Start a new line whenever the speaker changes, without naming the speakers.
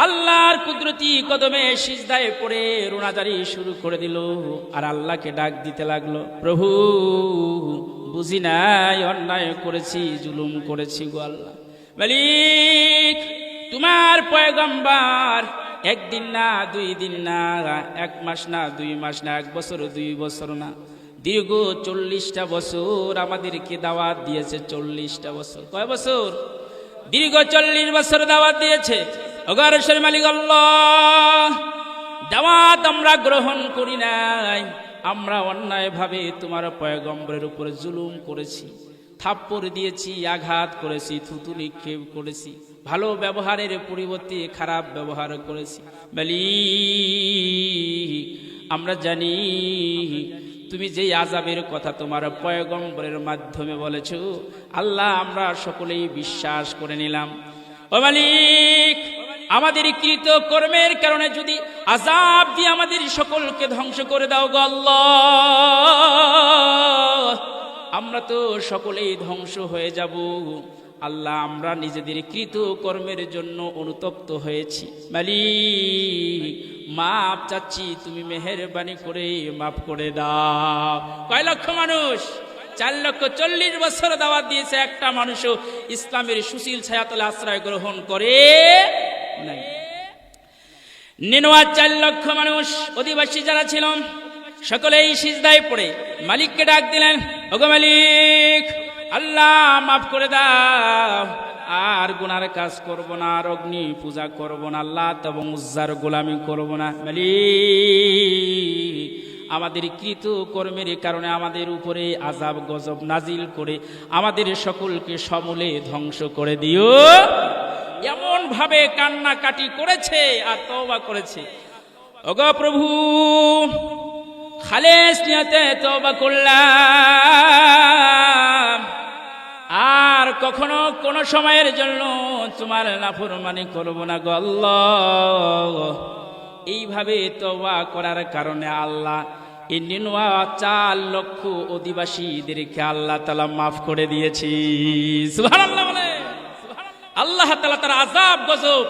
আল্লাহর কুদরতি কদমে সিজদায় পড়ে রোনাজারি শুরু করে দিল আর আল্লাহকে ডাক দিতে লাগলো, প্রভু বুঝি নাই অন্যায় করেছি, জুলুম করেছি গো আল্লাহ। মালিক তোমার পয়গম্বর একদিন না, 2 দিন না, 1 মাস না, 2 মাস না, 1 বছর 2 বছর না, দীর্ঘ 40টা বছর আমাদেরকে দাওয়াত দিয়েছে। 40টা বছর, কয় বছর? দীর্ঘ 40 বছর দাওয়াত দিয়েছে। ওগো আরশের মালিক আল্লাহ, দাওয়াত আমরা গ্রহণ করি নাই, আমরা অন্যায় ভাবে তোমার পয়গম্বরের উপরে জুলুম করেছি, থাপ্পড় দিয়েছি, আঘাত করেছি, থুতু নিক্ষেপ করেছি, ভালো ব্যবহারের পরিবর্তে খারাপ ব্যবহার করেছি। মালিক আমরা জানি তুমি যেই আযাবের কথা তোমার পয়গম্বরের মাধ্যমে বলেছো, আল্লাহ আমরা সকলেই বিশ্বাস করে নিলাম। ও মালিক আমাদের কৃত কর্মের কারণে যদি আযাব দিয়ে আমাদের সকলকে ধ্বংস করে দাও গো আল্লাহ, আমরা তো সকলেই ধ্বংস হয়ে যাব। আল্লাহ আমরা নিজেদের কৃত কর্মের জন্য অনুতপ্ত হয়েছি। মালিক মাপ চাচ্ছি, তুমি মেহেরবানি করে মাফ করে দাও। কয় লক্ষ মানুষ? 4,40,000 বছর দাওয়াত দিয়েছে, একটা মানুষও ইসলামের সুশীল ছায়াতলে আশ্রয় গ্রহণ করে নাই। নিনওয়া 4 লক্ষ মানুষ অধিবাসী যারা ছিল সকলেই সিজদায় পড়ে মালিককে ডাক দিলেন, ওগো মালিক আল্লাহ মাফ করে দাও, আর গুনার কাজ করব না, আর অগ্নি পূজা করব না, আল্লাহ এবং উজ্জার গোলামি করব না। মালিক আমাদের কৃত কর্মের কারণে আমাদের উপরে আযাব গজব নাজিল করে আমাদের সকলকে সমূলে ধ্বংস করে দিও। এমন ভাবে কান্নাকাটি করেছে আর তওবা করেছে। ওগো প্রভু খালেস নিয়তে তওবা করলাম, আর কখনো কোন সময়ের জন্য তোমার নাফরমানি করব না গো আল্লাহ। এইভাবে তওবা করার কারণে আল্লাহ এই নিনওয়া 4 লক্ষ অধিবাসীদেরকে আল্লাহ তাআলা মাফ করে দিয়েছি। সুবহানাল্লাহ বলে। আল্লাহ তাআলা তার আযাব গজব